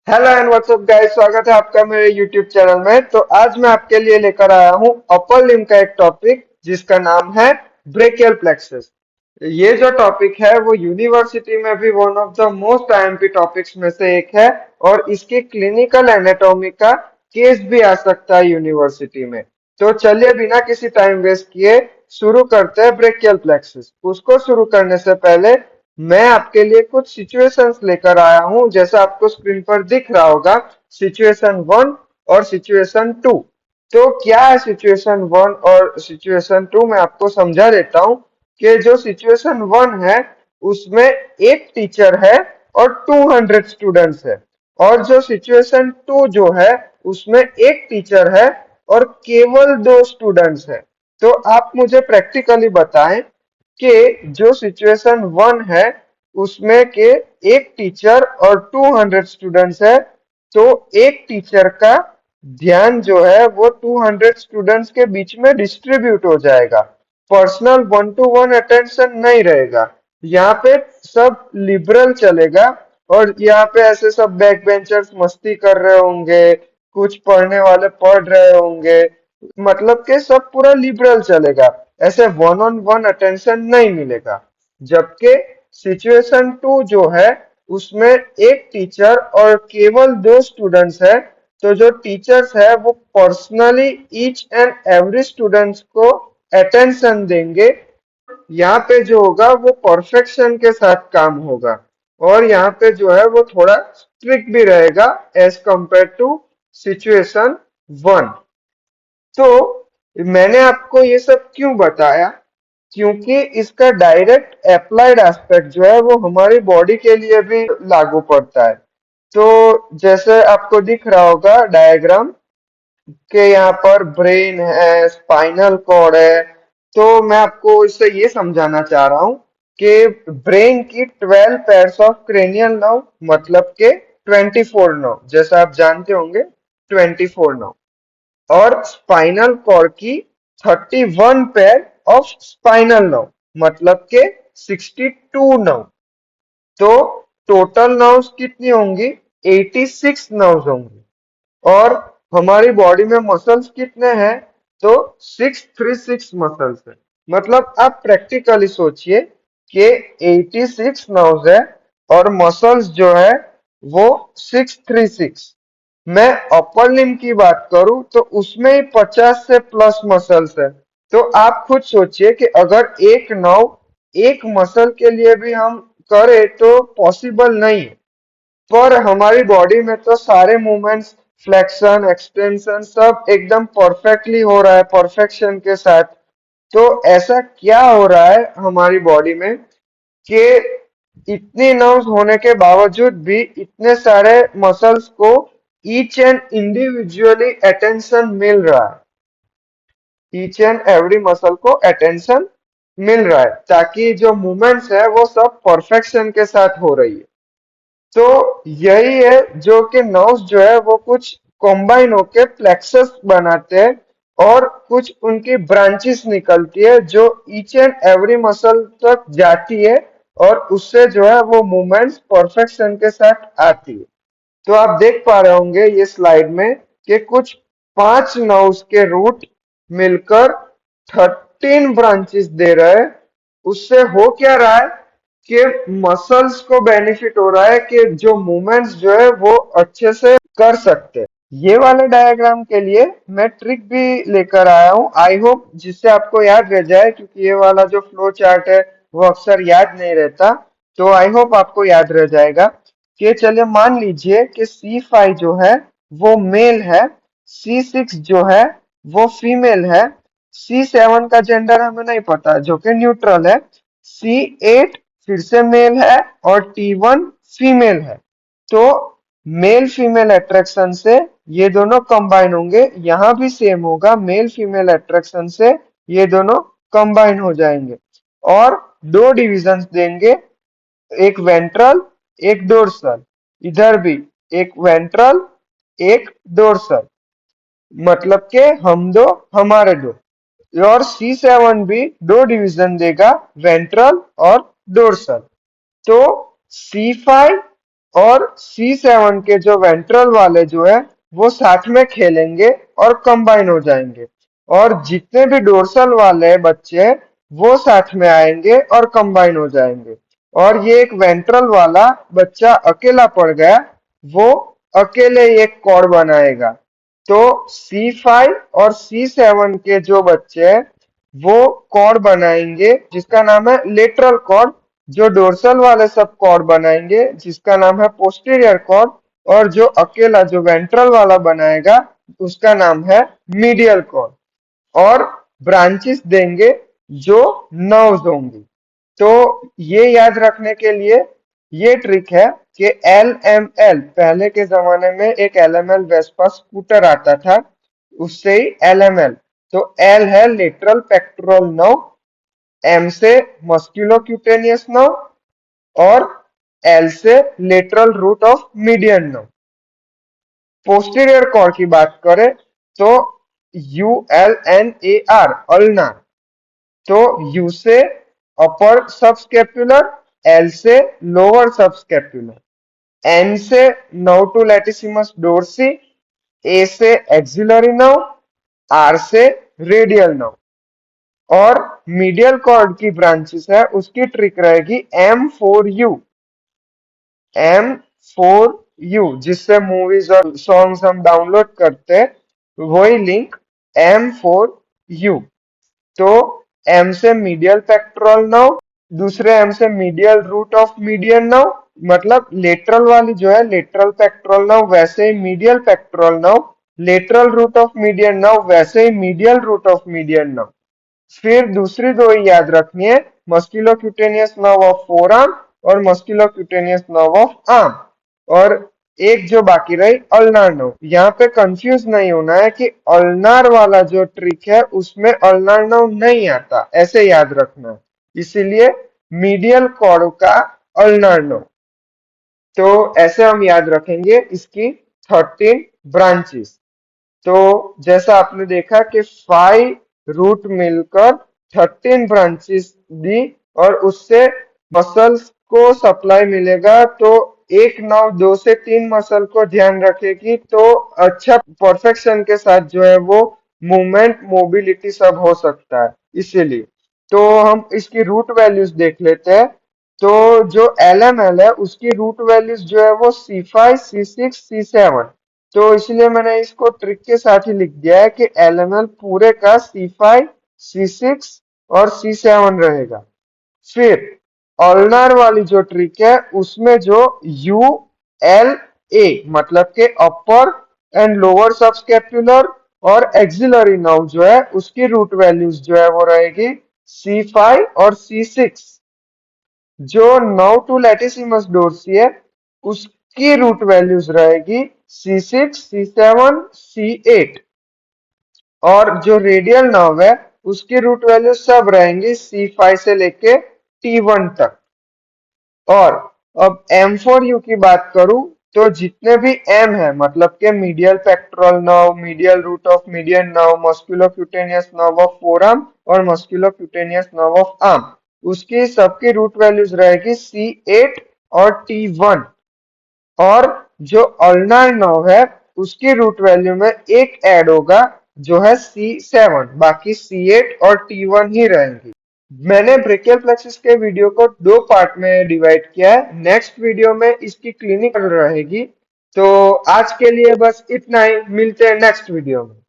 Hello and WhatsApp guys, स्वागत है आपका मेरे यूट्यूब चैनल में। तो आज मैं आपके लिए लेकर आया हूं अपर लिम्ब का एक टॉपिक जिसका नाम है ब्रेकियल प्लेक्सस। ये जो टॉपिक है वो यूनिवर्सिटी में भी one of the most IMP topics में से एक है और इसकी क्लिनिकल एनाटॉमी का केस भी आ सकता है यूनिवर्सिटी में। तो चलिए बिना किसी टाइम वेस्ट किए शुरू करते हैं ब्रेकियल प्लेक्सस। उसको शुरू करने से पहले मैं आपके लिए कुछ सिचुएशंस लेकर आया हूं, जैसा आपको स्क्रीन पर दिख रहा होगा। सिचुएशन वन और सिचुएशन टू। तो क्या है सिचुएशन वन और सिचुएशन टू, मैं आपको समझा देता हूं कि जो सिचुएशन वन है उसमें एक टीचर है और 200 स्टूडेंट्स है, और जो सिचुएशन टू जो है उसमें एक टीचर है और केवल दो स्टूडेंट्स है। तो आप मुझे प्रैक्टिकली बताएं कि जो सिचुएशन वन है उसमें के एक टीचर और 200 स्टूडेंट्स है, तो एक टीचर का ध्यान जो है वो 200 स्टूडेंट्स के बीच में डिस्ट्रीब्यूट हो जाएगा। Personal one two one attention नहीं रहेगा। यहाँ पे सब लिबरल चलेगा और यहाँ पे ऐसे सब बैक बेंचर्स मस्ती कर रहे होंगे, कुछ पढ़ने वाले पढ़ रहे होंगे, मतलब कि सब पूरा लिबरल चलेगा। ऐसे वन ऑन वन अटेंशन नहीं मिलेगा। जबकि सिचुएशन टू जो है उसमें एक टीचर और केवल दो स्टूडेंट्स है, तो जो टीचर्स है वो personally each and every students को अटेंशन देंगे। यहाँ पे जो होगा वो परफेक्शन के साथ काम होगा और यहाँ पे जो है वो थोड़ा स्ट्रिक्ट भी रहेगा as compare to situation one. तो मैंने आपको ये सब क्यों बताया, क्योंकि इसका डायरेक्ट अप्लाइड एस्पेक्ट जो है वो हमारी बॉडी के लिए भी लागू पड़ता है। तो जैसे आपको दिख रहा होगा डायग्राम के यहाँ पर ब्रेन है, स्पाइनल कॉर्ड है। तो मैं आपको इससे ये समझाना चाह रहा हूँ कि ब्रेन की 12 पेयर्स ऑफ क्रेनियल नर्व, मतलब के 24 नर्व, जैसा आप जानते होंगे 24 नर्व, और स्पाइनल कॉर्ड की 31 पेयर ऑफ स्पाइनल नर्व, मतलब के 62 नर्व। तो टोटल नर्व्स कितनी होंगी? 86 नर्व्स होंगी। और हमारी बॉडी में मसल्स कितने हैं? तो 636 मसल्स है। मतलब आप प्रैक्टिकली सोचिए कि 86 नर्व्स है और मसल्स जो है वो 636। मैं अपर लिम्ब की बात करूं तो उसमें ही 50 से प्लस मसल्स है। तो आप खुद सोचिए कि अगर एक नर्व एक मसल के लिए भी हम करें तो पॉसिबल नहीं है। पर हमारी बॉडी में तो सारे मूवमेंट्स, फ्लेक्शन, एक्सटेंशन सब एकदम परफेक्टली हो रहा है, परफेक्शन के साथ। तो ऐसा क्या हो रहा है हमारी बॉडी में कि इतनी नर्व्स होने के बावजूद भी इतने सारे मसल्स को ईच एंड इंडिविजुअली अटेंशन मिल रहा है। ईच एंड एवरी मसल को अटेंशन मिल रहा है ताकि जो मूवमेंट्स है वो सब परफेक्शन के साथ हो रही है। तो यही है जो कि नर्व्स जो है वो कुछ कॉम्बाइन होके प्लेक्सस बनाते हैं और कुछ उनकी ब्रांचेस निकलती है जो ईच एंड एवरी मसल तक जाती है और उससे जो है वो मूवमेंट्स परफेक्शन के साथ आती है। तो आप देख पा रहे होंगे ये स्लाइड में कि कुछ 5 नर्व्स के रूट मिलकर 13 ब्रांचेस दे रहे हैं। उससे हो क्या रहा है कि मसल्स को बेनिफिट हो रहा है कि जो मूवमेंट्स जो है वो अच्छे से कर सकते हैं। ये वाले डायग्राम के लिए मैं ट्रिक भी लेकर आया हूँ, आई होप जिससे आपको याद रह जाए, क्योंकि ये वाला जो फ्लो चार्ट है वो अक्सर याद नहीं रहता। तो आई होप आपको याद रह जाएगा कि चलिए मान लीजिए कि C5 जो है वो मेल है, C6 जो है वो फीमेल है, C7 का जेंडर हमें नहीं पता जो कि न्यूट्रल है, C8 फिर से मेल है और T1 फीमेल है। तो मेल फीमेल अट्रैक्शन से ये दोनों कंबाइन होंगे। यहां भी सेम होगा, मेल फीमेल अट्रैक्शन से ये दोनों कंबाइन हो जाएंगे और दो डिविजन्स देंगे, एक वेंट्रल एक डोर्सल। इधर भी एक वेंट्रल एक डोर्सल, मतलब के हम दो हमारे दो। और C7 भी दो डिवीजन देगा, वेंट्रल और डोर्सल। तो C5 और C7 के जो वेंट्रल वाले जो है वो साथ में खेलेंगे और कंबाइन हो जाएंगे, और जितने भी डोर्सल वाले बच्चे हैं वो साथ में आएंगे और कंबाइन हो जाएंगे। और ये एक वेंट्रल वाला बच्चा अकेला पड़ गया, वो अकेले एक कॉर्ड बनाएगा। तो C5 और C7 के जो बच्चे हैं वो कॉर्ड बनाएंगे जिसका नाम है लेटरल कॉर्ड। जो डोर्सल वाले सब कॉर्ड बनाएंगे जिसका नाम है पोस्टीरियर कॉर्ड, और जो अकेला जो वेंट्रल वाला बनाएगा उसका नाम है मीडियल कॉर्ड। और ब्रांचेस देंगे जो नर्व्स होंगी। तो ये याद रखने के लिए ये ट्रिक है कि LML, पहले के जमाने में एक LML वेस्पा स्कूटर आता था, उससे ही LML। तो L है लेटरल पेक्टोरल नर्व, M से मस्कुलोक्यूटेनियस नर्व, और L से lateral root of median nerve. Posterior cord की बात करें तो ULNAR, अल्नार। तो U से अपर सबस्केपुलर, L से लोअर सबस्केपुलर, N से nerve to latissimus dorsi, A से एक्सिलरी नर्व, R से रेडियल नर्व। और मीडियल कॉर्ड की ब्रांचेस है उसकी ट्रिक रहेगी M4U, M4U, जिससे मूवीज और सॉन्ग्स हम डाउनलोड करते हैं, वही लिंक M4U। तो M से मीडियल पेक्टोरल नर्व, दूसरे M से medial root of median nerve, मतलब लेटरल वाली जो है लेटरल पेक्टोरल नर्व, वैसे ही medial pectoral nerve, lateral root of median nerve, वैसे ही medial root of median nerve. फिर दूसरी दो ही याद रखनी है, मस्कुलोक्यूटेनियस नर्व ऑफ फोरआर्म और मस्कुलोक्यूटेनियस नर्व ऑफ आर्म। और एक जो बाकी रही अल्नार नर्व। यहाँ पे कंफ्यूज नहीं होना है कि अल्नार वाला जो ट्रिक है उसमें अल्नार नर्व नहीं आता, ऐसे याद रखना है। इसीलिए मीडियल कॉर्ड का अल्नार नर्व। तो ऐसे हम याद रखेंगे इसकी 13 ब्रांचेस। तो जैसा आपने देखा कि 5 रूट मिलकर 13 ब्रांचेस दी, और उससे मसल्स को सप्लाई मिलेगा। तो एक नाव 2 से 3 मसल को ध्यान रखेगी तो अच्छा परफेक्शन के साथ जो है वो मूवमेंट मोबिलिटी सब हो सकता है। इसीलिए तो हम इसकी रूट वैल्यूज देख लेते हैं। तो जो LML है उसकी रूट वैल्यूज जो है वो C5, C6, C7। तो इसलिए मैंने इसको ट्रिक के साथ ही लिख दिया है कि LML पूरे का C5, C6 और C7 रहेगा। फिर अल्नार वाली जो ट्रिक है उसमें जो ULA, मतलब के अपर एंड लोअर सबस्केपुलर और एक्सिलरी नर्व जो है उसकी रूट वैल्यूज जो है वो रहेगी C5 और C6। जो नर्व टू लैटिसिमस डोर्सी है उसकी रूट वैल्यूज रहेगी C6, C7, C8। और जो रेडियल नर्व है उसकी रूट वैल्यू सब रहेंगी C5 से लेके T1 तक। और अब M4U की बात करूं तो जितने भी M है, मतलब के medial pectoral nerve, medial root of median nerve, musculocutaneous nerve of forearm और मस्कुलोक्यूटेनियस नर्व ऑफ आर्म, उसकी सबकी रूट वैल्यूज रहेगी C8 और T1। और जो अल्नार नर्व है उसकी रूट वैल्यू में एक ऐड होगा जो है C7, बाकी C8 और T1 ही रहेंगी। मैंने ब्रेकियल प्लेक्सस के वीडियो को 2 पार्ट में डिवाइड किया है। नेक्स्ट वीडियो में इसकी क्लिनिकल रहेगी। तो आज के लिए बस इतना ही, मिलते हैं नेक्स्ट वीडियो में।